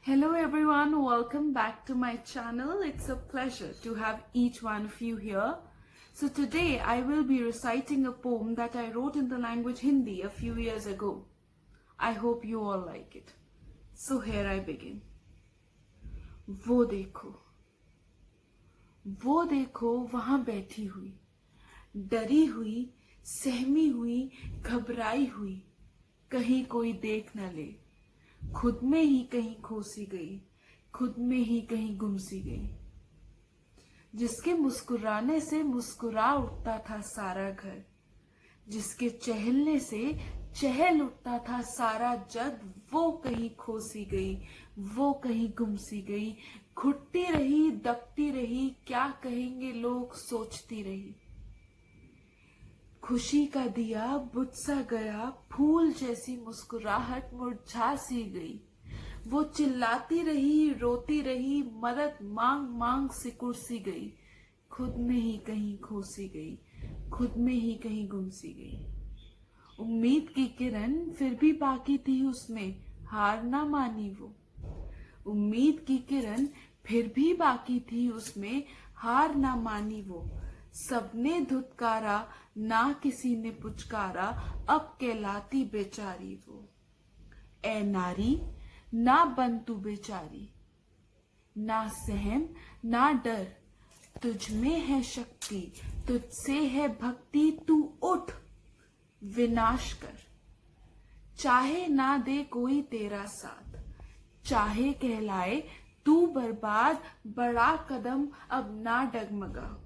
Hello everyone, welcome back to my channel. It's a pleasure to have each one of you here. So today I will be reciting a poem that I wrote in the language Hindi a few years ago. I hope you all like it. So here I begin. वो देखो वहां बैठी हुई, डरी हुई, सहमी हुई, घबराई हुई, कहीं कोई देख न ले, खुद में ही कहीं खोसी गई, खुद में ही कहीं गुमसी गई। जिसके मुस्कुराने से मुस्कुरा उठता था सारा घर, जिसके चहलने से चहल उठता था सारा जग, वो कहीं खोसी गई, वो कहीं गुमसी गई। घुटती रही, दबती रही, क्या कहेंगे लोग सोचती रही। खुशी का दिया बुझ सा गया, फूल जैसी मुस्कुराहट मुरझा सी गई। वो चिल्लाती रही, रोती रही, मदद मांग मांग सिकुड़ सी गई, खुद में ही कहीं खोसी गई, खुद में ही कहीं गुमसी गई। उम्मीद की किरण फिर भी बाकी थी उसमें, हार ना मानी वो। उम्मीद की किरण फिर भी बाकी थी उसमें, हार ना मानी वो। सबने धुतकारा, ना किसी ने पुचकारा, अब कहलाती बेचारी वो। ए नारी, ना बन तू बेचारी, ना सहम ना डर, तुझ में है शक्ति, तुझसे है भक्ति, तू उठ विनाश कर। चाहे ना दे कोई तेरा साथ, चाहे कहलाए तू बर्बाद, बड़ा कदम अब ना डगमगा,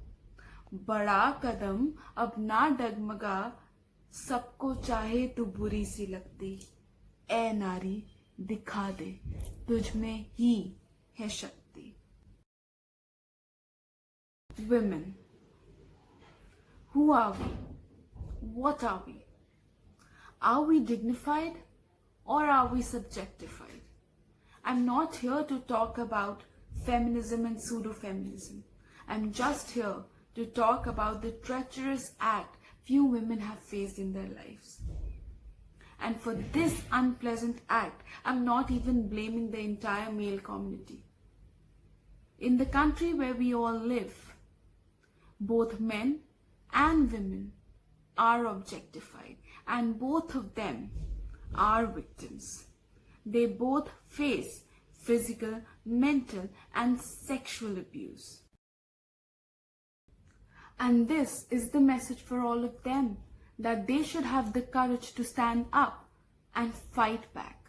बड़ा कदम अब ना डगमगा। सबको चाहे तू बुरी सी लगती, ए नारी दिखा दे, तुझ में ही है शक्ति। Women. Who are we? What are we? Are we dignified or are we subjectified? I'm not here to talk about feminism and pseudo-feminism. I'm just here to talk about the treacherous act few women have faced in their lives. And for this unpleasant act, I'm not even blaming the entire male community. In the country where we all live, both men and women are objectified, and both of them are victims. They both face physical, mental, and sexual abuse. And this is the message for all of them, that they should have the courage to stand up and fight back.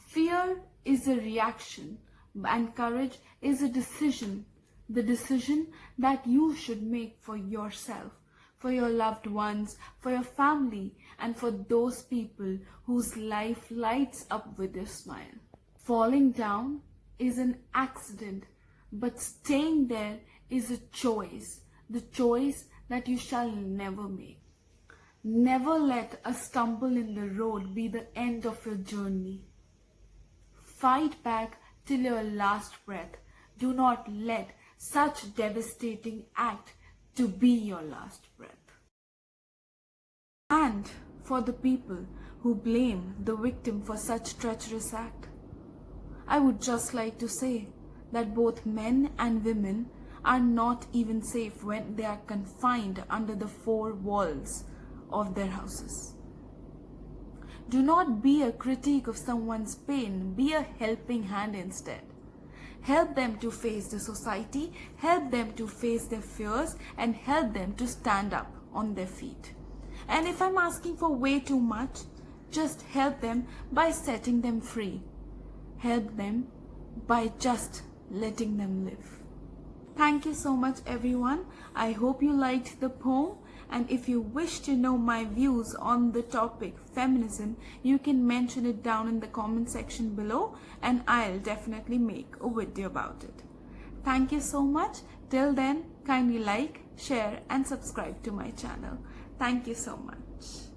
Fear is a reaction, and courage is a decision. The decision that you should make for yourself, for your loved ones, for your family, and for those people whose life lights up with a smile. Falling down is an accident, but staying there is a choice, the choice that you shall never make. Never let a stumble in the road be the end of your journey. Fight back till your last breath. Do not let such devastating act to be your last breath. And for the people who blame the victim for such treacherous act, I would just like to say that both men and women are not even safe when they are confined under the four walls of their houses. Do not be a critique of someone's pain, be a helping hand instead. Help them to face the society, help them to face their fears, and help them to stand up on their feet. And if I'm asking for way too much, just help them by setting them free. Help them by just letting them live. Thank you so much everyone. I hope you liked the poem, and if you wish to know my views on the topic feminism, you can mention it down in the comment section below and I'll definitely make a video about it. Thank you so much. Till then, kindly like, share and subscribe to my channel. Thank you so much.